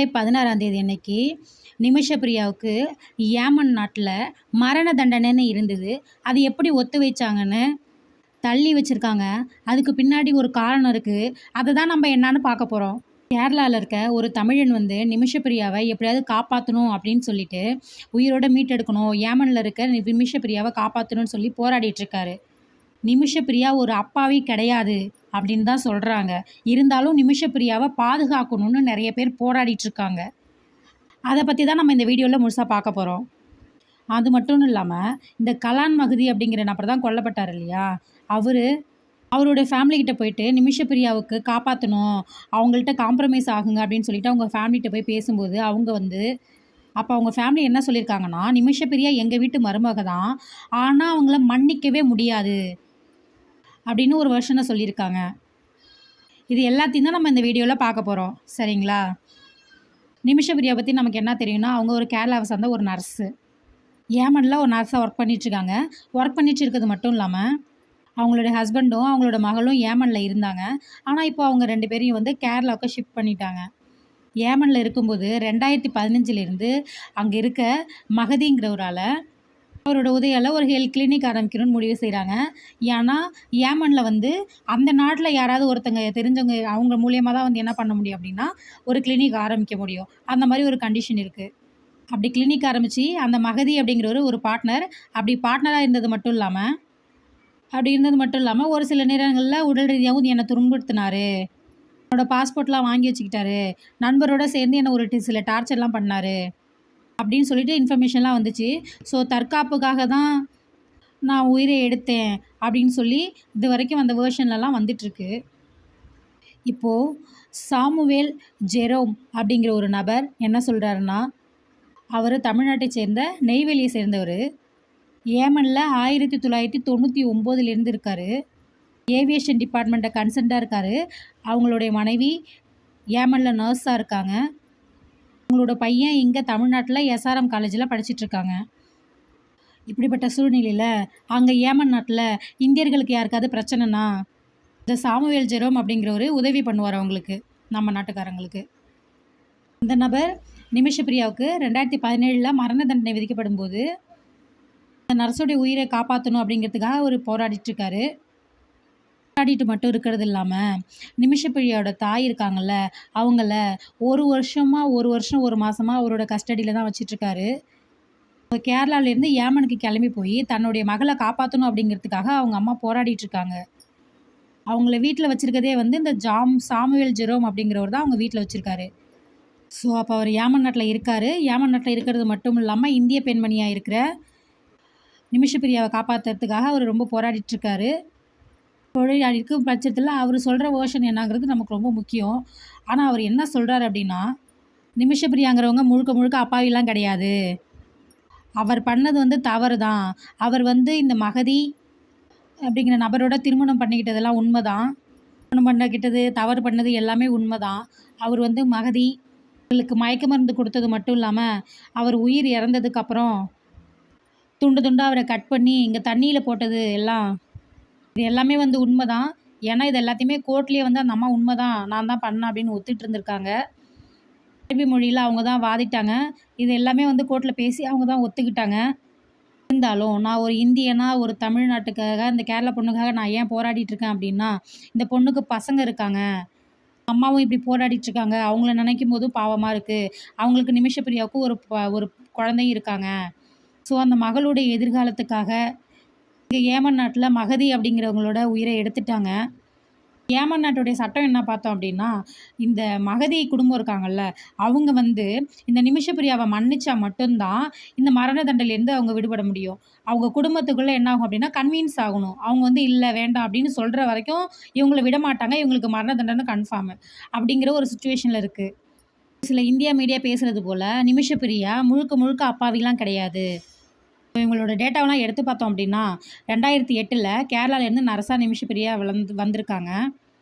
ஜூலை 16ஆம் தேதி அன்னைக்கு நிமிஷப்பிரியாவுக்கு ஏமன் நாட்டில் மரண தண்டனைன்னு இருந்தது. அது எப்படி ஒத்து வைச்சாங்கன்னு தள்ளி வச்சுருக்காங்க. அதுக்கு பின்னாடி ஒரு காரணம் இருக்குது. அதை தான் நம்ம என்னன்னு பார்க்க போகிறோம். கேரளாவில் இருக்க ஒரு தமிழன் வந்து நிமிஷப்பிரியாவை எப்படியாவது காப்பாற்றணும் அப்படின்னு சொல்லிட்டு உயிரோட மீட்டெடுக்கணும், ஏமனில் இருக்க நிமிஷப்பிரியாவை காப்பாற்றணும்னு சொல்லி போராடிட்டு இருக்காரு. நிமிஷப்பிரியா ஒரு அப்பாவி கிடையாது அப்படின்னு தான் சொல்கிறாங்க. இருந்தாலும் நிமிஷப்பிரியாவை பாதுகாக்கணும்னு நிறைய பேர் போராடிட்டு இருக்காங்க. அதை பற்றி தான் நம்ம இந்த வீடியோவில் முழுசாக பார்க்க போகிறோம். அது மட்டும் இல்லாமல் இந்த கலான் மஹதி அப்படிங்கிற நபர் தான் கொல்லப்பட்டார் இல்லையா, அவருடைய ஃபேமிலிக்கிட்ட போயிட்டு நிமிஷப்பிரியாவுக்கு காப்பாற்றணும், அவங்கள்ட்ட காம்ப்ரமைஸ் ஆகுங்க அப்படின்னு சொல்லிட்டு அவங்க ஃபேமிலிகிட்ட போய் பேசும்போது அப்போ அவங்க ஃபேமிலி என்ன சொல்லியிருக்காங்கன்னா, நிமிஷப்பிரியா எங்கள் வீட்டு மருமக தான், ஆனால் அவங்கள மன்னிக்கவே முடியாது அப்படின்னு ஒரு வெர்ஷனை சொல்லியிருக்காங்க. இது எல்லாத்தையும் தான் நம்ம இந்த வீடியோவில் பார்க்க போகிறோம். சரிங்களா? நிமிஷப்பிரியா பற்றி நமக்கு என்ன தெரியும்னா, அவங்க ஒரு கேரளாவை சார்ந்த ஒரு நர்ஸு. ஏமனில் ஒரு நர்ஸாக ஒர்க் பண்ணிகிட்ருக்காங்க. ஒர்க் பண்ணிட்டு இருக்கிறது மட்டும் இல்லாமல் அவங்களுடைய ஹஸ்பண்டும் அவங்களோட மகளும் ஏமனில் இருந்தாங்க. ஆனால் இப்போ அவங்க 2 பேரையும் வந்து கேரளாவுக்கு ஷிஃப்ட் பண்ணிட்டாங்க. ஏமனில் இருக்கும்போது 2015 அங்கே இருக்க மஹதிங்கிறவரால் அவரோட உதவியால் ஒரு ஹெல்த் கிளினிக் ஆரம்பிக்கணும்னு முடிவு செய்கிறாங்க. ஏன்னா ஏமனில் வந்து அந்த நாட்டில் யாராவது ஒருத்தங்க தெரிஞ்சவங்க அவங்க மூலியமாக தான் வந்து என்ன பண்ண முடியும் அப்படின்னா ஒரு கிளினிக் ஆரம்பிக்க முடியும். அந்த மாதிரி ஒரு கண்டிஷன் இருக்குது. அப்படி கிளினிக் ஆரம்பித்து அந்த மஹதி அப்படிங்கிறவர் ஒரு பார்ட்னர். அப்படி பார்ட்னராக இருந்தது மட்டும் இல்லாமல் ஒரு சில நேரங்களில் உடல் ரீதியாகவும் என்னை துன்புறுத்தினார். என்னோடய பாஸ்போர்ட்லாம் வாங்கி வச்சுக்கிட்டாரு. நண்பரோடு சேர்ந்து என்னை ஒரு சில டார்ச்சர்லாம் பண்ணார் அப்படின்னு சொல்லிட்டு இன்ஃபர்மேஷன்லாம் வந்துச்சு. ஸோ தற்காப்புக்காக தான் நான் உயிரை எடுத்தேன் அப்படின்னு சொல்லி இது வரைக்கும் அந்த வேர்ஷன்லலாம் வந்துட்டுருக்கு. இப்போது சாமுவேல் ஜெரோம் அப்படிங்கிற ஒரு நபர் என்ன சொல்கிறாருன்னா, அவர் தமிழ்நாட்டை சேர்ந்த நெய்வேலியை சேர்ந்தவர். ஏமனில் 1999 இருக்கார். ஏவியேஷன் டிபார்ட்மெண்ட்டை கன்சர்ன்டாக இருக்கார். அவங்களுடைய மனைவி ஏமனில் நர்ஸாக இருக்காங்க. அவங்களோட பையன் இங்கே தமிழ்நாட்டில் எஸ்ஆர்எம் காலேஜில் படிச்சிட்ருக்காங்க. இப்படிப்பட்ட சூழ்நிலையில் அங்கே ஏமன் நாட்டில் இந்தியர்களுக்கு யாருக்காவது பிரச்சனைனா இந்த சாமுவேல் ஜெரோம் அப்படிங்கிறவர் உதவி பண்ணுவார் அவங்களுக்கு, நம்ம நாட்டுக்காரங்களுக்கு. இந்த நபர் நிமிஷப்பிரியாவுக்கு 2017 மரண தண்டனை விதிக்கப்படும் போது அந்த நர்ஸோடைய உயிரை காப்பாற்றணும் அப்படிங்கிறதுக்காக அவர் போராடிட்டுருக்காரு. போராடிட்டு மட்டும் இருக்கிறது இல்லாமல் நிமிஷப்பிரியாவோட தாய் இருக்காங்கள்ல, அவங்கள ஒரு வருஷம் 1 மாதமாக அவரோட கஸ்டடியில் தான் வச்சிட்ருக்காரு. கேரளாவிலேருந்து ஏமனுக்கு கிளம்பி போய் தன்னுடைய மகளை காப்பாற்றணும் அப்படிங்கிறதுக்காக அவங்க அம்மா போராடிட்டுருக்காங்க. அவங்கள வீட்டில் வச்சுருக்கதே வந்து இந்த சாமுவேல் ஜெரோம் அப்படிங்கிறவர் தான் அவங்க வீட்டில் வச்சுருக்காரு. ஸோ அப்போ அவர் ஏமன் நாட்டில் இருக்கார். ஏமன் நாட்டில் இருக்கிறது மட்டும் இல்லாமல் இந்திய பெண்மணியாக இருக்கிற நிமிஷப்பிரியாவை காப்பாற்றுறதுக்காக அவர் ரொம்ப போராடிட்டுருக்காரு. இருக்கும் பட்சத்தில் அவர் சொல்கிற வேர்ஷன் என்னங்கிறது நமக்கு ரொம்ப முக்கியம். ஆனால் அவர் என்ன சொல்கிறார் அப்படின்னா, நிமிஷப்பிரியாங்கிறவங்க முழுக்க அப்பாவிலாம் கிடையாது, அவர் பண்ணது வந்து தவறு தான். அவர் வந்து இந்த மஹதி அப்படிங்கிற நபரோட திருமணம் பண்ணிக்கிட்டதெல்லாம் உண்மை தான். திருமணம் பண்ணிக்கிட்டது தவறு பண்ணது எல்லாமே உண்மை தான். அவர் வந்து மஹதி அவர்களுக்கு மயக்க மருந்து கொடுத்தது மட்டும் இல்லாமல் அவர் உயிர் இறந்ததுக்கப்புறம் துண்டாக அவரை கட் பண்ணி இங்கே தண்ணியில் போட்டது இது எல்லாமே வந்து உண்மை தான். ஏன்னா இது எல்லாத்தையுமே கோர்ட்லேயே வந்து அந்த அம்மா உண்மை தான், நான் தான் பண்ணேன் அப்படின்னு ஒத்துட்டு இருந்திருக்காங்க. அரபி மொழியில் அவங்க தான் வாதிட்டாங்க. இது எல்லாமே வந்து கோர்ட்டில் பேசி அவங்க தான் ஒத்துக்கிட்டாங்க. இருந்தாலும் நான் ஒரு இந்தியனாக ஒரு தமிழ்நாட்டுக்காக இந்த கேரளா பொண்ணுக்காக நான் ஏன் போராடிட்டுருக்கேன் அப்படின்னா, இந்த பொண்ணுக்கு பசங்க இருக்காங்க, அம்மாவும் இப்படி போராடிட்டுருக்காங்க, அவங்கள நினைக்கும் போதும் பாவமாக இருக்குது. அவங்களுக்கு நிமிஷப்பிரியாவுக்கு ஒரு குழந்தையும் இருக்காங்க. ஸோ அந்த மகளுடைய எதிர்காலத்துக்காக இங்கே ஏமன் நாட்டில் மஹதி அப்படிங்கிறவங்களோட உயிரை எடுத்துட்டாங்க. ஏமன் நாட்டுடைய சட்டம் என்ன பார்த்தோம் அப்படின்னா, இந்த மஹதி குடும்பம் இருக்காங்கல்ல, அவங்க வந்து இந்த நிமிஷப்பிரியாவை மன்னிச்சா மட்டும்தான் இந்த மரண தண்டனையிலேருந்து அவங்க விடுபட முடியும். அவங்க குடும்பத்துக்குள்ளே என்ன ஆகும் அப்படின்னா கன்வின்ஸ் ஆகணும். அவங்க வந்து இல்லை வேண்டாம் அப்படின்னு சொல்கிற வரைக்கும் இவங்களை விட மாட்டாங்க. இவங்களுக்கு மரண தண்டனை கன்ஃபார்மு அப்படிங்கிற ஒரு சுச்சுவேஷனில் இருக்குது. சில இந்தியா மீடியா பேசுகிறது போல் நிமிஷப்பிரியா முழுக்க அப்பாவிலாம் கிடையாது. இவங்களோட டேட்டாவெலாம் எடுத்து பார்த்தோம் அப்படின்னா 2008 கேரளாவிலேருந்து நர்ஸா நிமிஷப்பிரியா வந்திருக்காங்க.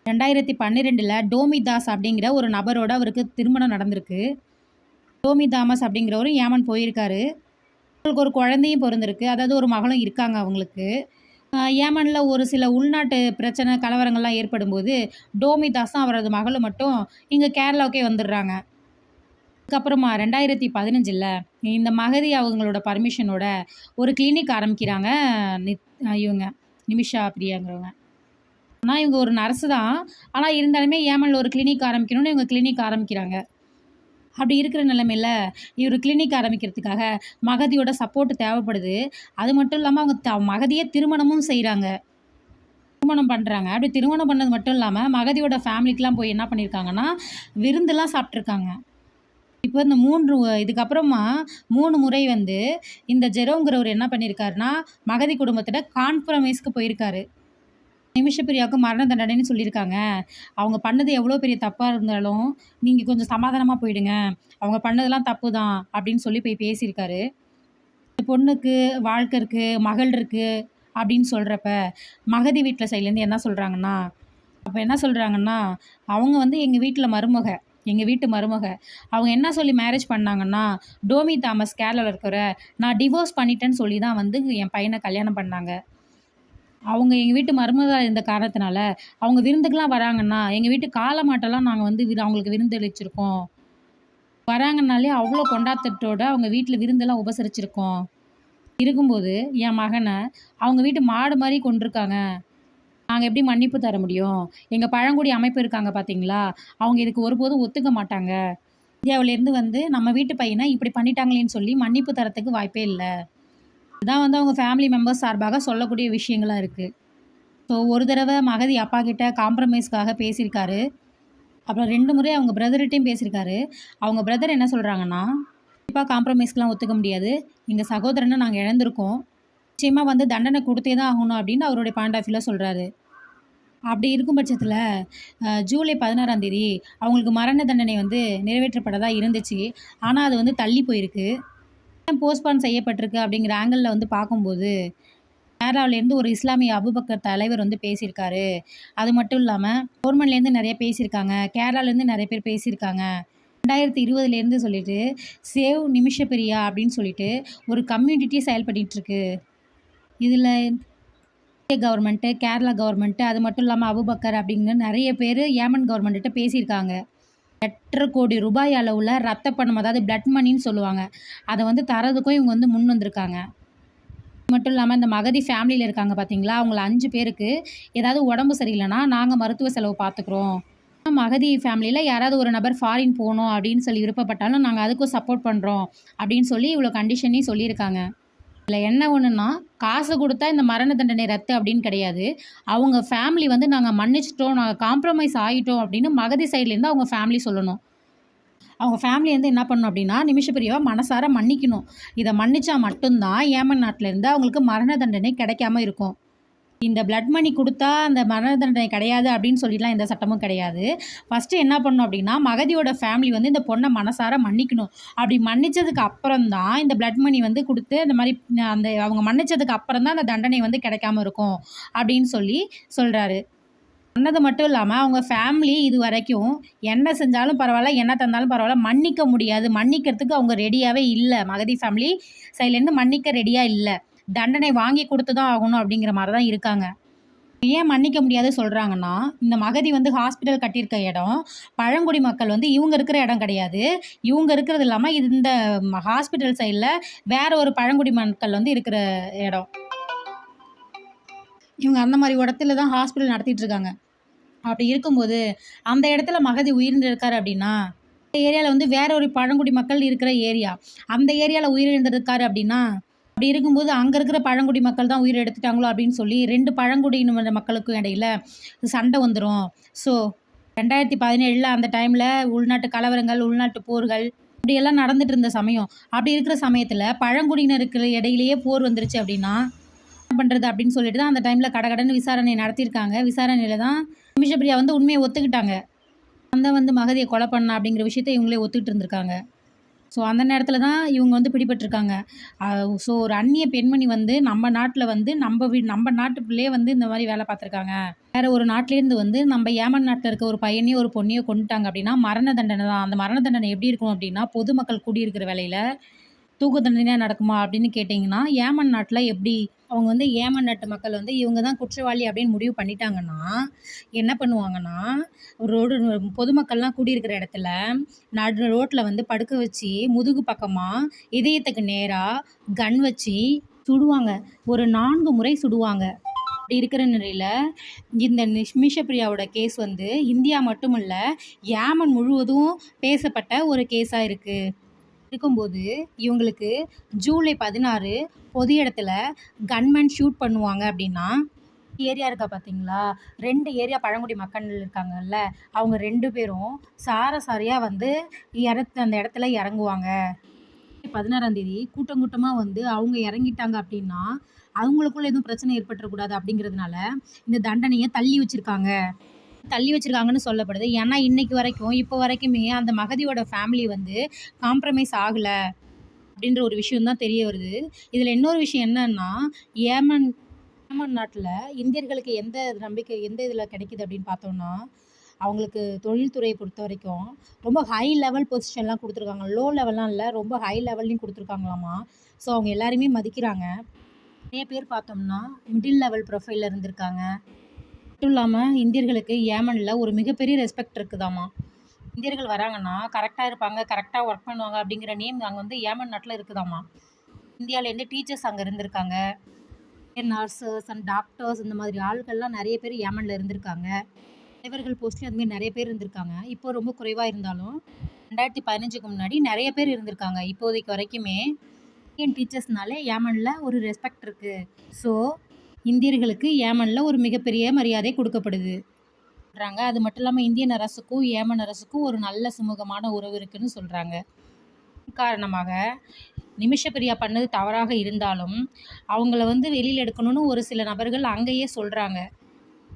2012 டோமி தாஸ் அப்படிங்கிற ஒரு நபரோட அவருக்கு திருமணம் நடந்திருக்கு. டோமி தாமஸ் அப்படிங்கிறவரும் ஏமன் போயிருக்காரு. அவங்களுக்கு ஒரு குழந்தையும் பிறந்திருக்கு, அதாவது ஒரு மகளும் இருக்காங்க அவங்களுக்கு. ஏமனில் ஒரு சில உள்நாட்டு பிரச்சனை கலவரங்கள்லாம் ஏற்படும் போது டோமி தாஸும் அவரது மகளும் மட்டும் இங்கே கேரளாவுக்கே வந்துடுறாங்க. அதுக்கப்புறமா 2015ல் இந்த மகதி அவங்களோட பர்மிஷனோட ஒரு கிளினிக் ஆரம்பிக்கிறாங்க. இவங்க நிமிஷா பிரியாங்கிறவங்க. ஆனா இவங்க ஒரு நர்ஸு தான். ஆனா இருந்தாலுமே ஏமன்ல ஒரு கிளினிக் ஆரம்பிக்கணும்னு இவங்க கிளினிக் ஆரம்பிக்கிறாங்க. அப்படி இருக்கிற நிலைமையில இவரு கிளினிக் ஆரம்பிக்கிறதுக்காக மகதியோட சப்போர்ட் தேவைப்படுது. அது மட்டும் இல்லாம அவங்க மகதியே திருமணமும் செய்றாங்க. திருமணம் பண்றாங்க. அப்படி திருமணம் பண்ணது மட்டும் இல்லாம மகதியோட ஃபேமிலிக்குலாம் போய் என்ன பண்ணியிருக்காங்கன்னா, விருந்துலாம் சாப்பிட்டுருக்காங்க. இப்போ இந்த 3 இதுக்கப்புறமா 3 முறை வந்து இந்த ஜெரோம்ங்கிறவரு என்ன பண்ணியிருக்காருன்னா, மகதி குடும்பத்திட கான்ஃபரமைஸ்க்கு போயிருக்காரு. நிமிஷப்பிரியாவுக்கு மரண தண்டனைன்னு சொல்லியிருக்காங்க. அவங்க பண்ணது எவ்வளோ பெரிய தப்பா இருந்தாலும், நீங்க கொஞ்சம் சமாதானமா போயிடுங்க. அவங்க பண்ணதெல்லாம் தப்பு தான் அப்படின்னு சொல்லி போய் பேசியிருக்காரு. இந்த பொண்ணுக்கு வாழ்க்கை இருக்கு, மகள் இருக்கு அப்படின்னு சொல்றப்ப, மகதி வீட்ல சைட்லேருந்து என்ன சொல்றாங்கன்னா, அப்ப என்ன சொல்றாங்கன்னா, அவங்க வந்து எங்க வீட்ல மருமக. எங்க வீட்டு மருமக. அவங்க என்ன சொல்லி மேரேஜ் பண்ணாங்கன்னா, டோமி தாமஸ் கேரளால இருக்கிற நான் டிவோர்ஸ் பண்ணிட்டேன்னு சொல்லி தான் வந்து என் பையன கல்யாணம் பண்ணாங்க. அவங்க எங்க வீட்டு மருமகளா இருந்த காரணத்தினால, அவங்க விருந்துக்குலாம் வராங்கன்னா, எங்க வீட்டு காள மாட்டெல்லாம் நாங்க வந்து அவங்களுக்கு விருந்தளிச்சிருக்கோம். வராங்கன்னாலே அவ்ளோ கொண்டாட்டத்தோட அவங்க வீட்ல விருந்தெல்லாம் உபசரிச்சிருக்கோம். இருக்கும்போது என் மகன அவங்க வீட்டு மாடு மாரி கொன்றுருக்காங்க. நாங்க எப்படி மன்னிப்பு தர முடியும்? எங்க பழங்குடி அமைப்பு இருக்காங்க பார்த்தீங்களா? அவங்க இதுக்கு ஒருபோதும் ஒத்துக்க மாட்டாங்க. இந்தியாவிலேருந்து வந்து நம்ம வீட்டு பையன இப்படி பண்ணிட்டாங்களேன்னு சொல்லி மன்னிப்பு தரத்துக்கு வாய்ப்பே இல்ல. இதான் வந்து அவங்க ஃபேமிலி மெம்பர்ஸ் சார்பாக சொல்லக்கூடிய விஷயங்களா இருக்கு. ஸோ ஒரு தடவ மகதி அப்பா கிட்ட காம்ப்ரமைஸ்க்காக பேசியிருக்காரு. அப்புறம் 2 முறை அவங்க பிரதர்கிட்டயும் பேசியிருக்காரு. அவங்க பிரதர் என்ன சொல்றாங்கன்னா, கண்டிப்பா காம்ப்ரமைஸ்க்குலாம் ஒத்துக்க முடியாது. எங்க சகோதரன நாங்க இழந்திருக்கோம். நிச்சயமா வந்து தண்டனை குடுத்தே தான் ஆகணும் அப்படின்னு அவருடைய பாயிண்ட் ஆஃப் வியூல சொல்றாரு. அப்படி இருக்கும் பட்சத்தில ஜூலை 16ஆம் தேதி அவங்களுக்கு மரண தண்டனை வந்து நிறைவேற்றப்படதா இருந்துச்சு. ஆனா அது வந்து தள்ளி போயிருக்கு. ஏன் போஸ்ட்பான் செய்யப்பட்டிருக்கு அப்படிங்கிற ஆங்கிள்ல வந்து பார்க்கும்போது, கேரளாவிலேருந்து ஒரு இஸ்லாமிய அபூபக்கர் தலைவர் வந்து பேசியிருக்காரு. அது மட்டும் இல்லாம கவர்மெண்ட்லேருந்து நெறைய பேசியிருக்காங்க. கேரளாலேருந்து நெறைய பேர் பேசியிருக்காங்க. 2020லேருந்து சொல்லிட்டு சேவ் நிமிஷப்பிரியா அப்படின்னு சொல்லிட்டு ஒரு கம்யூனிட்டி செயல்பட்டுட்டுருக்கு. இதில இந்திய கவர்மெண்ட்டு, கேரளா கவர்மெண்ட்டு அது மட்டும் இல்லாம அபூபக்கர் அப்படிங்கிற நெறைய பேரு ஏமன் கவர்மெண்ட்டுட்ட பேசியிருக்காங்க. ₹8,00,00,000 அளவுல ரத்த பணம் அதாவது பிளட் மணின்னு சொல்லுவாங்க. அத வந்து தரதுக்கும் இவங்க வந்து முன் வந்திருக்காங்க. அது மட்டும் இல்லாம இந்த மகதி ஃபேமிலில இருக்காங்க பார்த்தீங்களா, அவங்கள 5 பேருக்கு ஏதாவது உடம்பு சரியில்லன்னா, நாங்க மருத்துவ செலவு பார்த்துக்குறோம். மகதி ஃபேமிலில யாராவது ஒரு நபர் ஃபாரின் போணும் அப்படின்னு சொல்லி விருப்பப்பட்டாலும், நாங்க அதுக்கும் சப்போர்ட் பண்றோம் அப்படின்னு சொல்லி இவ்வளோ கண்டிஷனையும் சொல்லியிருக்காங்க. இதில என்ன ஒண்ணுன்னா, காசு குடுத்தா இந்த மரண தண்டனை ரத்து அப்படின்னு கிடையாது. அவங்க ஃபேமிலி வந்து நாங்க மன்னிச்சுட்டோம், நாங்க காம்ப்ரமைஸ் ஆயிட்டோம் அப்படின்னு மகதி சைட்லேருந்து அவங்க ஃபேமிலி சொல்லணும். அவங்க ஃபேமிலி வந்து என்ன பண்ணணும் அப்படின்னா, நிமிஷப்பிரியாவ மனசார மன்னிக்கணும். இத மன்னிச்சா மட்டும் தான் ஏமன் நாட்டிலேருந்து அவங்களுக்கு மரண தண்டனை கிடைக்காம இருக்கும். இந்த பிளட் மணி குடுத்தா அந்த மரண தண்டனை கிடையாது அப்படின்னு சொல்லிலாம் எந்த சட்டமும் கிடையாது. ஃபர்ஸ்ட்டு என்ன பண்ணணும் அப்படின்னா, மகதியோட ஃபேமிலி வந்து இந்த பொண்ண மனசார மன்னிக்கணும். அப்படி மன்னிச்சதுக்கு அப்புறம் தான் இந்த பிளட் மணி வந்து குடுத்து அந்த மாரி அந்த அவங்க மன்னிச்சதுக்கு அப்புறம் தான் அந்த தண்டனை வந்து கிடைக்காம இருக்கும் அப்படின்னு சொல்லி சொல்றாரு. சொன்னது மட்டும் இல்லாம, அவங்க ஃபேமிலி இதுவரைக்கும் என்ன செஞ்சாலும் பரவால்ல, என்ன தந்தாலும் பரவால்ல, மன்னிக்க முடியாது. மன்னிக்கிறதுக்கு அவங்க ரெடியாவே இல்ல. மகதி ஃபேமிலி சைட்லேருந்து மன்னிக்க ரெடியா இல்ல. தண்டனை வாங்கி குடுத்து தான் ஆகணும் அப்படிங்கிற மாரி தான் இருக்காங்க. ஏன் மன்னிக்க முடியாது சொல்றாங்கன்னா, இந்த மகதி வந்து ஹாஸ்பிட்டல் கட்டியிருக்க இடம், பழங்குடி மக்கள் வந்து இவங்க இருக்கிற இடம் கிடையாது. இவங்க இருக்கிறது இல்லாம இந்த ஹாஸ்பிட்டல் சைட்ல வேற ஒரு பழங்குடி மக்கள் வந்து இருக்கிற இடம். இவங்க அந்த மாரி இடத்துல தான் ஹாஸ்பிட்டல் நடத்திட்டு இருக்காங்க. அப்படி இருக்கும்போது, அந்த இடத்துல மகதி உயிரிழந்திருக்காரு அப்படின்னா, அந்த ஏரியால வந்து வேற ஒரு பழங்குடி மக்கள் இருக்கிற ஏரியா. அந்த ஏரியால உயிரிழந்திருக்காரு அப்படின்னா, அப்படி இருக்கும்போது அங்க இருக்கிற பழங்குடி மக்கள் தான் உயிர் எடுத்துட்டாங்களோ அப்படின்னு சொல்லி 2 பழங்குடியின மக்களுக்கும் இடையில சண்டை வந்துரும். ஸோ 2017ல அந்த டைம்ல உள்நாட்டு கலவரங்கள், உள்நாட்டு போர்கள் இப்படியெல்லாம் நடந்துட்டு இருந்த சமயம். அப்படி இருக்கிற சமயத்துல பழங்குடியினருக்கு இடையிலேயே போர் வந்துருச்சு அப்படின்னா, என்ன பண்றது அப்படின்னு சொல்லிட்டு தான் அந்த டைம்ல கடகடன்னு விசாரணை நடத்தியிருக்காங்க. விசாரணையில தான் நிமிஷப்பிரியா வந்து உண்மைய ஒத்துக்கிட்டாங்க. நான் தான் வந்து மகதிய கொலை பண்ணேன் அப்படிங்கிற விஷயத்த இவங்களே ஒத்துக்கிட்டு இருந்திருக்காங்க. ஸோ அந்த நேரத்தில தான் இவங்க வந்து பிடிபட்டுருக்காங்க. ஸோ ஒரு அந்நிய பெண்மணி வந்து நம்ம நாட்ல வந்து நம்ம நாட்டுக்குள்ளேயே வந்து இந்த மாரி வேலை பார்த்துருக்காங்க. வேற ஒரு நாட்டிலேருந்து வந்து நம்ம ஏமன் நாட்ல இருக்க ஒரு பையனையோ, ஒரு பொண்ணையோ கொன்னுட்டாங்க அப்படின்னா மரண தண்டனை தான். அந்த மரண தண்டனை எப்படி இருக்கும் அப்படின்னா, பொதுமக்கள் கூடியிருக்கிற வேளையில தூக்கு தண்டனையா நடக்குமா அப்படின்னு கேட்டிங்கன்னா, ஏமன் நாட்ல எப்படி அவங்க வந்து ஏமன் நாட்டு மக்கள் வந்து இவங்க தான் குற்றவாளி அப்படின்னு முடிவு பண்ணிட்டாங்கன்னா என்ன பண்ணுவாங்கன்னா, ரோடு பொதுமக்கள்லாம் கூடியிருக்கிற இடத்துல நடு ரோட்டில் வந்து படுக்க வச்சு முதுகு பக்கமாக இதயத்துக்கு நேராக கன் வச்சு சுடுவாங்க. ஒரு 4 முறை சுடுவாங்க. அப்படி இருக்கிற நிலையில் இந்த நிமிஷப்பிரியாவோட கேஸ் வந்து இந்தியா மட்டுமல்ல, ஏமன் முழுவதும் பேசப்பட்ட ஒரு கேஸாக இருக்குது. இருக்கும்போது இவங்களுக்கு ஜூலை 16 பொது இடத்துல கன்மேன் ஷூட் பண்ணுவாங்க அப்படின்னா, ஏரியா இருக்கா பார்த்தீங்களா, 2 ஏரியா பழங்குடி மக்கள் இருக்காங்கல்ல, அவங்க 2 பேரும் சாரையாக வந்து அந்த இடத்துல இறங்குவாங்க. 16ஆம் தேதி கூட்டம் கூட்டமாக வந்து அவங்க இறங்கிட்டாங்க அப்படின்னா, அவங்களுக்குள்ள எதுவும் பிரச்சனை ஏற்பட்டுறக்கூடாது அப்படிங்கிறதுனால இந்த தண்டனையை தள்ளி வச்சிருக்காங்கன்னு சொல்லப்படுது. ஏன்னா இன்னைக்கு வரைக்கும் இப்போ வரைக்குமே அந்த மகதியோட ஃபேமிலி வந்து காம்ப்ரமைஸ் ஆகலை அப்படின்ற ஒரு விஷயம் தான் தெரிய வருது. இதில் இன்னொரு விஷயம் என்னன்னா, ஏமன் ஏமன் நாட்டில் இந்தியர்களுக்கு எந்த இதில் கிடைக்குது அப்படின்னு பார்த்தோம்னா, அவங்களுக்கு தொழில்துறையை பொறுத்த வரைக்கும் ரொம்ப ஹை லெவல் பொசிஷன்லாம் கொடுத்துருக்காங்க. லோ லெவல்லாம் இல்லை, ரொம்ப ஹை லெவல்லையும் கொடுத்துருக்காங்களாமா. ஸோ அவங்க எல்லாருமே மதிக்கிறாங்க. நிறைய பேர் பார்த்தோம்னா மிடில் லெவல் ப்ரொஃபைலில் இருந்திருக்காங்க. மட்டும் இல்லாமல் இந்தியர்களுக்கு ஏமனில் ஒரு மிகப்பெரிய ரெஸ்பெக்ட் இருக்குதாமா. இந்தியர்கள் வராங்கன்னா கரெக்டாக இருப்பாங்க, கரெக்டாக ஒர்க் பண்ணுவாங்க அப்படிங்கிற நேம் அங்கே வந்து ஏமன் நாட்டில் இருக்குதாமா. இந்தியாவிலேருந்து டீச்சர்ஸ் அங்கே இருந்திருக்காங்க, நர்சஸ் அண்ட் டாக்டர்ஸ் இந்த மாதிரி ஆட்கள்லாம் நிறைய பேர் ஏமனில் இருந்திருக்காங்க. தலைவர்கள் போஸ்ட்லேயும் அதுமாதிரி நிறைய பேர் இருந்திருக்காங்க. இப்போ ரொம்ப குறைவாக இருந்தாலும் 2015க்கு முன்னாடி நிறைய பேர் இருந்திருக்காங்க. இப்போதைக்கு வரைக்குமே இந்தியன் டீச்சர்ஸ்னாலே ஏமனில் ஒரு ரெஸ்பெக்ட் இருக்குது. ஸோ இந்தியர்களுக்கு ஏமனில் ஒரு மிகப்பெரிய மரியாதை கொடுக்கப்படுது. அது மட்டும் இல்லாமல் இந்தியன் அரசுக்கும் ஏமன் அரசுக்கும் ஒரு நல்ல சுமூகமான உறவு இருக்குன்னு சொல்கிறாங்க. காரணமாக நிமிஷப்பிரியா பண்ணது தவறாக இருந்தாலும் அவங்கள வந்து வெளியில் எடுக்கணும்னு ஒரு சில நபர்கள் அங்கேயே சொல்கிறாங்க.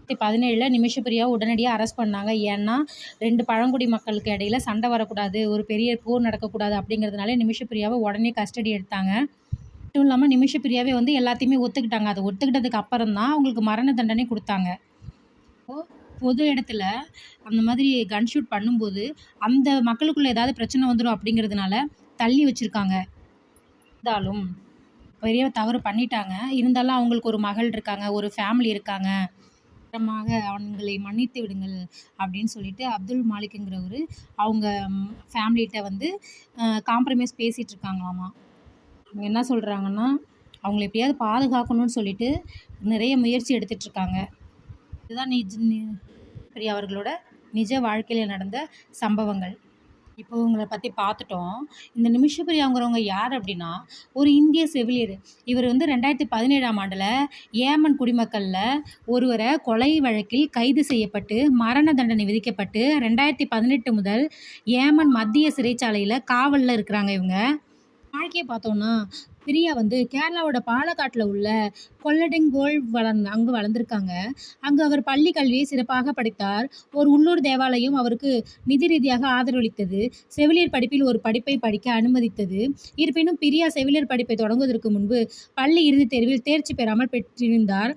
2017 நிமிஷப்பிரியா உடனடியாக அரெஸ்ட் பண்ணாங்க. ஏன்னா 2 பழங்குடி மக்களுக்கு இடையில சண்டை வரக்கூடாது, ஒரு பெரிய போர் நடக்கக்கூடாது அப்படிங்கிறதுனால நிமிஷப்பிரியாவை உடனே கஸ்டடி எடுத்தாங்க. மட்டும் இல்லாமல் நிமிஷப்பிரியாவே வந்து எல்லாத்தையுமே ஒத்துக்கிட்டாங்க. அதை ஒத்துக்கிட்டதுக்கு அப்புறம் தான் அவங்களுக்கு மரண தண்டனை கொடுத்தாங்க. பொது இடத்துல அந்த மாதிரி கன் ஷூட் பண்ணும்போது அந்த மக்களுக்குள்ள ஏதாவது பிரச்சனை வந்துடும் அப்படிங்கிறதுனால தள்ளி வச்சுருக்காங்க. இருந்தாலும் பெரிய தவறு பண்ணிட்டாங்க. இருந்தாலும் அவங்களுக்கு ஒரு மகள் இருக்காங்க, ஒரு ஃபேமிலி இருக்காங்க. அப்புறமாக அவங்களை மன்னித்து விடுங்கள் அப்படின்னு சொல்லிட்டு அப்துல் மாலிக்குங்கிறவர் அவங்க ஃபேமிலிகிட்ட வந்து காம்ப்ரமைஸ் பேசிகிட்டு இருக்காங்களாமா. அவங்க என்ன சொல்கிறாங்கன்னா, அவங்கள எப்படியாவது பாதுகாக்கணும்னு சொல்லிட்டு நிறைய முயற்சி எடுத்துகிட்ருக்காங்க. இதுதான் பிரியா அவர்களோட நிஜ வாழ்க்கையில் நடந்த சம்பவங்கள். இப்போ இவங்களை பற்றி பார்த்துட்டோம். இந்த நிமிஷப்பிரியாங்கிறவங்க யார் அப்படின்னா, ஒரு இந்திய செவிலியர். இவர் வந்து 2017ஆம் ஆண்டில் ஏமன் குடிமக்களில் ஒருவரை கொலை வழக்கில் கைது செய்யப்பட்டு மரண தண்டனை விதிக்கப்பட்டு 2018 முதல் ஏமன் மத்திய சிறைச்சாலையில் காவலில் இருக்கிறாங்க. இவங்க வாழ்க்கையை பார்த்தோன்னா, பிரியா வந்து கேரளாவோட பாலக்காட்டில் உள்ள கொல்லடெங்கோல் அங்கு வளர்ந்துருக்காங்க. அங்கு அவர் பள்ளி கல்வியை சிறப்பாக படித்தார். ஒரு உள்ளூர் தேவாலயம் அவருக்கு நிதி ரீதியாக ஆதரவளித்தது. செவிலியர் படிப்பில் ஒரு படிப்பை படிக்க அனுமதித்தது. இருப்பினும் பிரியா செவிலியர் படிப்பை தொடங்குவதற்கு முன்பு பள்ளி இறுதித் தேர்வில் தேர்ச்சி பெறாமல் பெற்றிருந்தார்.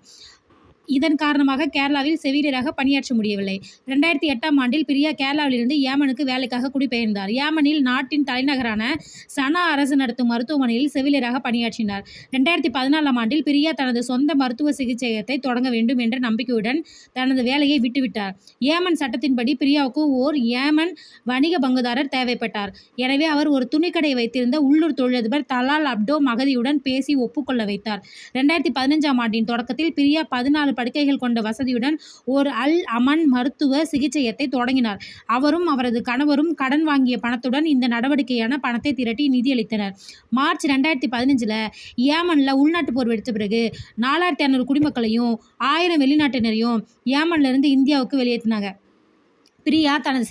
இதன் காரணமாக கேரளாவில் செவிலியராக பணியாற்ற முடியவில்லை. 2008ஆம் ஆண்டில் பிரியா கேரளாவிலிருந்து ஏமனுக்கு வேலைக்காக குடிபெயர்ந்தார். ஏமனில் நாட்டின் தலைநகரான சனா அரசு நடத்தும் மருத்துவமனையில் செவிலியராக பணியாற்றினார். 2014ஆம் ஆண்டில் பிரியா தனது சொந்த மருத்துவ சிகிச்சையத்தை தொடங்க வேண்டும் என்ற நம்பிக்கையுடன் தனது வேலையை விட்டுவிட்டார். ஏமன் சட்டத்தின்படி பிரியாவுக்கு ஓர் ஏமன் வணிக பங்குதாரர் தேவைப்பட்டார். எனவே அவர் ஒரு துணிக்கடை வைத்திருந்த உள்ளூர் தொழிலதிபர் தலால் அப்டோ மகதியுடன் பேசி ஒப்புக்கொள்ள வைத்தார். 2015ஆம் ஆண்டின் தொடக்கத்தில் பிரியா 14 படுக்கைகள் கொண்ட வசதியுடன் ஒரு அல் அமன் மருத்துவ சிகிச்சையத்தை தொடங்கினார். அவரும் அவரது கணவரும் கடன் வாங்கிய பணத்துடன் இந்த நடவடிக்கையான பணத்தை திரட்டி நிதியளித்தனர். மார்ச் 2015 ஏமனில் உள்நாட்டு போர் வெடித்த பிறகு 4500 குடிமக்களையும் 1000 வெளிநாட்டினரையும் ஏமனிலிருந்து இந்தியாவுக்கு வெளியேற்றினாங்க. பிரியா தனது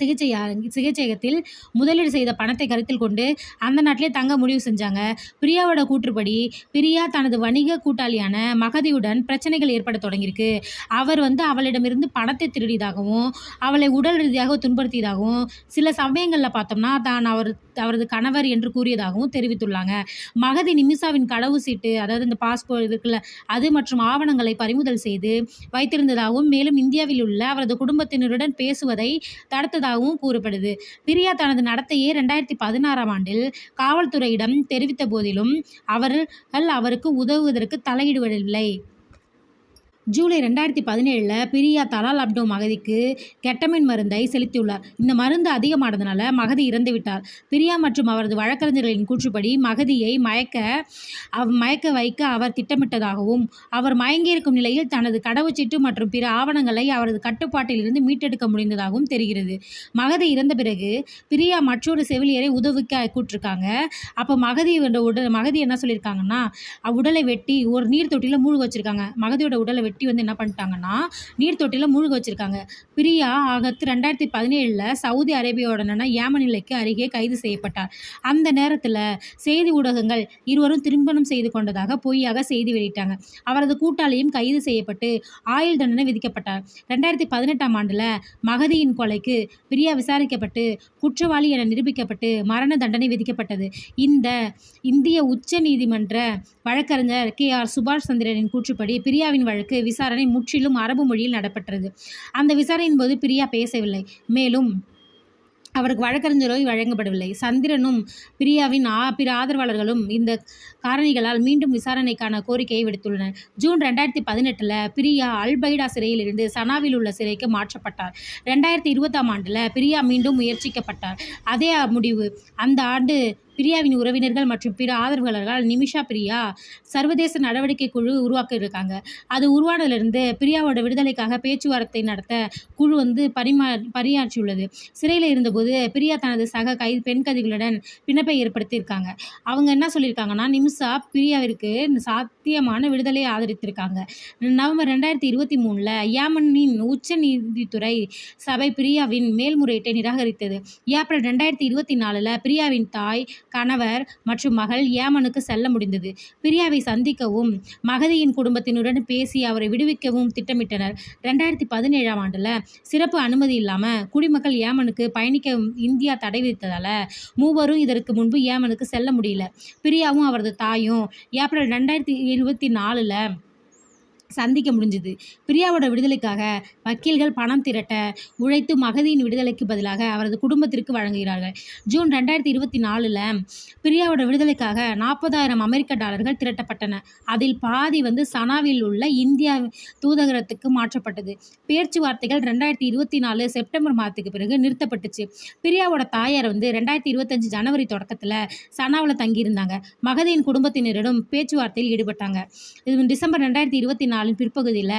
சிகிச்சையகத்தில் முதலீடு செய்த பணத்தை கருத்தில் கொண்டு அந்த நாட்டிலே தங்க முடிவு செஞ்சாங்க. பிரியாவோட கூற்றுப்படி பிரியா தனது வணிக கூட்டாளியான மகதியுடன் பிரச்சனைகள் ஏற்பட தொடங்கியிருக்கு. அவர் வந்து அவளிடமிருந்து பணத்தை திருடியதாகவும் அவளை உடல் ரீதியாக துன்புறுத்தியதாகவும் சில சமயங்களில் பார்த்தோம்னா தான் அவரது கணவர் என்று கூறியதாகவும் தெரிவித்துள்ளாங்க. மகதி நிமிஷாவின் கடவு சீட்டு, அதாவது இந்த பாஸ்போர்ட் இருக்குல்ல, அது மற்றும் ஆவணங்களை பறிமுதல் செய்து வைத்திருந்ததாகவும் மேலும் இந்தியாவில் உள்ள அவரது குடும்பத்தினருடன் பேசுவதை தடுத்ததாகவும் கூறப்படுது. பிரியா தனது நடத்தையை 2016ஆம் ஆண்டில் காவல்துறையிடம் தெரிவித்த போதிலும் அவர்கள் அவருக்கு உதவுவதற்கு தலையிடவில்லை. ஜூலை 2017 பிரியா தலால் அப்டோ மகதிக்கு கெட்டமின் மருந்தை செலுத்தியுள்ளார். இந்த மருந்து அதிகமானதுனால மகதி இறந்துவிட்டார். பிரியா மற்றும் அவரது வழக்கறிஞர்களின் கூற்றுப்படி மகதியை மயக்க வைக்க அவர் திட்டமிட்டதாகவும் அவர் மயங்கியிருக்கும் நிலையில் தனது கடவுச்சீட்டு மற்றும் பிற ஆவணங்களை அவரது கட்டுப்பாட்டில் இருந்து மீட்டெடுக்க முடிந்ததாகவும் தெரிகிறது. மகதி இறந்த பிறகு பிரியா மற்றொரு செவிலியரை உதவிக்க கூற்றிருக்காங்க. அப்போ மகதி என்ன சொல்லியிருக்காங்கன்னா, உடலை வெட்டி ஒரு நீர் தொட்டியில் மூழ்க வச்சிருக்காங்க. மகதியோட உடலை வெட்டி என்ன பண்ணிட்டாங்கன்னா நீர் தொட்டியில் மூழ்க வச்சிருக்காங்க. பிரியா ஆகஸ்ட் 2017 சவுதி அரேபியாவுடனான ஏமன் எல்லைக்கு அருகே கைது செய்யப்பட்டார். அந்த நேரத்தில் செய்தி ஊடகங்கள் இருவரும் திருமணம் செய்து கொண்டதாக பொய்யாக செய்தி வெளியிட்டாங்க. அவரது கூட்டாளியும் கைது செய்யப்பட்டு ஆயுள் தண்டனை விதிக்கப்பட்டார். 2018ஆம் ஆண்டில் மகதியின் கொலைக்கு பிரியா விசாரிக்கப்பட்டு குற்றவாளி என நிரூபிக்கப்பட்டு மரண தண்டனை விதிக்கப்பட்டது. இந்த இந்திய உச்ச நீதிமன்ற வழக்கறிஞர் KR சுபாஷ் சந்திரனின் கூற்றுப்படி பிரியாவின் வழக்கு விசாரணை முற்றிலும் அரபு மொழியில் நடைபெற்றது. அந்த விசாரணையின் போது பிரியா பேசவில்லை. மேலும் அவருக்கு வழக்கறிஞரோ வழங்கப்படவில்லை. சந்திரனும் பிரியாவின் பிற ஆதரவாளர்களும் இந்த காரணிகளால் மீண்டும் விசாரணைக்கான கோரிக்கையை விடுத்துள்ளனர். ஜூன் 2018 பிரியா அல்பைடா சிறையில் இருந்து சனாவில் உள்ள சிறைக்கு மாற்றப்பட்டார். 2020ஆம் ஆண்டில் பிரியா மீண்டும் முயற்சிக்கப்பட்டார். அதே முடிவு. அந்த ஆண்டு பிரியாவின் உறவினர்கள் மற்றும் பிற ஆதரவாளர்களால் நிமிஷா பிரியா சர்வதேச நடவடிக்கை குழு உருவாக்கியிருக்காங்க. அது உருவானதிலிருந்து பிரியாவோட விடுதலைக்காக பேச்சுவார்த்தை நடத்த குழு பணியாற்றியுள்ளது. சிறையில் இருந்தபோது பிரியா தனது சக பெண் கைதிகளுடன் பிணைப்பை ஏற்படுத்தியிருக்காங்க. அவங்க என்ன சொல்லியிருக்காங்கன்னா, நிமிஷா பிரியாவிற்கு சாத்தியமான விடுதலையை ஆதரித்திருக்காங்க. நவம்பர் 2023 ஏமனின் உச்ச நீதித்துறை சபை பிரியாவின் மேல்முறையீட்டை நிராகரித்தது. ஏப்ரல் 2024 பிரியாவின் தாய், கணவர் மற்றும் மகள் ஏமனுக்கு செல்ல முடிந்தது. பிரியாவை சந்திக்கவும் மகதியின் குடும்பத்தினருடன் பேசி அவரை விடுவிக்கவும் திட்டமிட்டனர். 2017ஆம் ஆண்டில் சிறப்பு அனுமதி இல்லாமல் குடிமக்கள் ஏமனுக்கு பயணிக்க இந்தியா தடை விதித்ததால் மூவரும் இதற்கு முன்பு ஏமனுக்கு செல்ல முடியல. பிரியாவும் அவரது தாயும் ஏப்ரல் 2024 சந்திக்க முடிஞ்சது. பிரியாவோட விடுதலைக்காக வக்கீல்கள் பணம் திரட்ட உழைத்து மகதியின் விடுதலைக்கு பதிலாக அவரது குடும்பத்திற்கு வழங்குகிறார்கள். ஜூன் 2024 பிரியாவோட விடுதலைக்காக $40,000 அமெரிக்க திரட்டப்பட்டன. அதில் பாதி சனாவில் உள்ள இந்தியா தூதரகத்துக்கு மாற்றப்பட்டது. பேச்சுவார்த்தைகள் 2024 செப்டம்பர் மாதத்துக்கு பிறகு நிறுத்தப்பட்டுச்சு. பிரியாவோட தாயார் 2025 ஜனவரி தொடக்கத்தில் சனாவில் தங்கியிருந்தாங்க. மகதியின் குடும்பத்தினரிடம் பேச்சுவார்த்தையில் ஈடுபட்டாங்க. டிசம்பர் 2024 பிற்பகுதியில்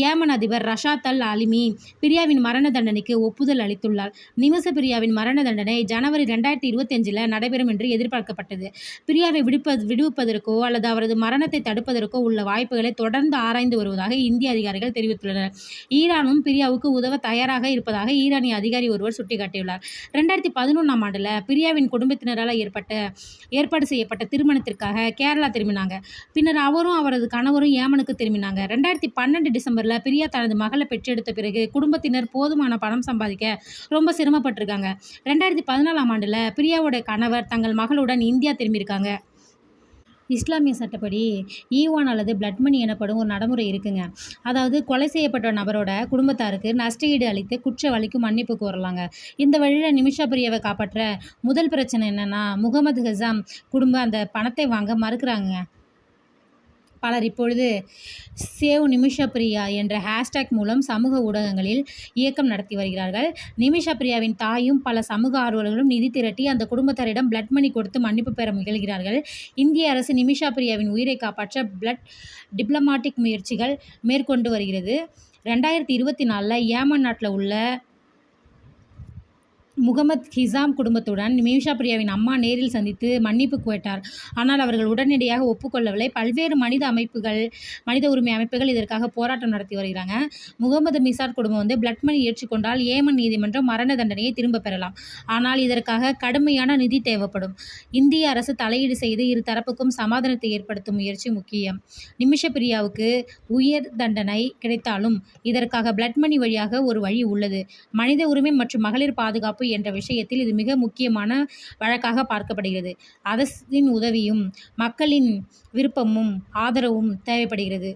ஏமன் அதிபர் ரஷாத் அல் அலிமி பிரியாவின் மரண தண்டனைக்கு ஒப்புதல் அளித்துள்ளார். நிமிஷ பிரியாவின் மரண தண்டனை ஜனவரி 2025 நடைபெறும் என்று எதிர்பார்க்கப்பட்டது. பிரியாவை விடுவிப்பதற்கோ அல்லது அவரது மரணத்தை தடுப்பதற்கோ உள்ள வாய்ப்புகளை தொடர்ந்து ஆராய்ந்து வருவதாக இந்திய அதிகாரிகள் தெரிவித்துள்ளனர். ஈரானும் பிரியாவுக்கு உதவ தயாராக இருப்பதாக ஈரானிய அதிகாரி ஒருவர் சுட்டிக்காட்டியுள்ளார். 2011ஆம் ஆண்டில் பிரியாவின் குடும்பத்தினரால் ஏற்பாடு செய்யப்பட்ட திருமணத்திற்காக கேரளா திரும்பினாங்க. பின்னர் அவரும் அவரது கணவரும் ஏமனுக்கு திரும்பினாங்க. 2012 டிசம்பரில் பிரியா தனது மகளை பெற்றெடுத்த பிறகு குடும்பத்தினர் போதுமான பணம் சம்பாதிக்க ரொம்ப சிரமப்பட்டிருக்காங்க. 2014ஆம் ஆண்டில் பிரியாவோட கணவர் தங்கள் மகளுடன் இந்தியா திரும்பியிருக்காங்க. இஸ்லாமிய சட்டப்படி ஈவான் அல்லது பிளட் மணி எனப்படும் ஒரு நடைமுறை இருக்குங்க. அதாவது கொலை செய்யப்பட்ட நபரோட குடும்பத்தாருக்கு நஷ்டஈடு அளித்து குற்றவாளிக்கு மன்னிப்பு கோரலாங்க. இந்த வழியில் நிமிஷா பிரியாவை காப்பாற்ற முதல் பிரச்சனை என்னன்னா, முகமது ஹசாம் குடும்பம் அந்த பணத்தை வாங்க மறுக்கிறாங்க. பலர் இப்பொழுது சேவ் நிமிஷா பிரியா என்ற ஹேஷ்டேக் மூலம் சமூக ஊடகங்களில் இயக்கம் நடத்தி வருகிறார்கள். நிமிஷா பிரியாவின் தாயும் பல சமூக ஆர்வலர்களும் நிதி திரட்டி அந்த குடும்பத்தாரிடம் பிளட் மணி கொடுத்து மன்னிப்பு பெற முயல்கிறார்கள். இந்திய அரசு நிமிஷா பிரியாவின் உயிரை காப்பாற்ற டிப்ளமாட்டிக் முயற்சிகள் மேற்கொண்டு வருகிறது. 2024 ஏமன் நாட்டில் உள்ள முகமது ஹிசாம் குடும்பத்துடன் நிமிஷா பிரியாவின் அம்மா நேரில் சந்தித்து மன்னிப்பு கேட்டார். ஆனால் அவர்கள் உடனடியாக ஒப்புக்கொள்ளவில்லை. பல்வேறு மனித உரிமை அமைப்புகள் இதற்காக போராட்டம் நடத்தி வருகிறாங்க. முகமது மிசார் குடும்பம் பிளட் மணி ஏற்றுக்கொண்டால் ஏமன் நீதிமன்றம் மரண தண்டனையை திரும்ப பெறலாம். ஆனால் இதற்காக கடுமையான நிதி தேவைப்படும். இந்திய அரசு தலையீடு செய்து இரு தரப்புக்கும் சமாதானத்தை ஏற்படுத்தும் முயற்சி முக்கியம். நிமிஷா பிரியாவுக்கு உயர் தண்டனை கிடைத்தாலும் இதற்காக பிளட் மணி வழியாக ஒரு வழி உள்ளது. மனித உரிமை மற்றும் மகளிர் பாதுகாப்பு என்ற விஷயத்தில் இது மிக முக்கியமான வழக்காக பார்க்கப்படுகிறது. அரசின் உதவியும் மக்களின் விருப்பமும் ஆதரவும் தேவைப்படுகிறது.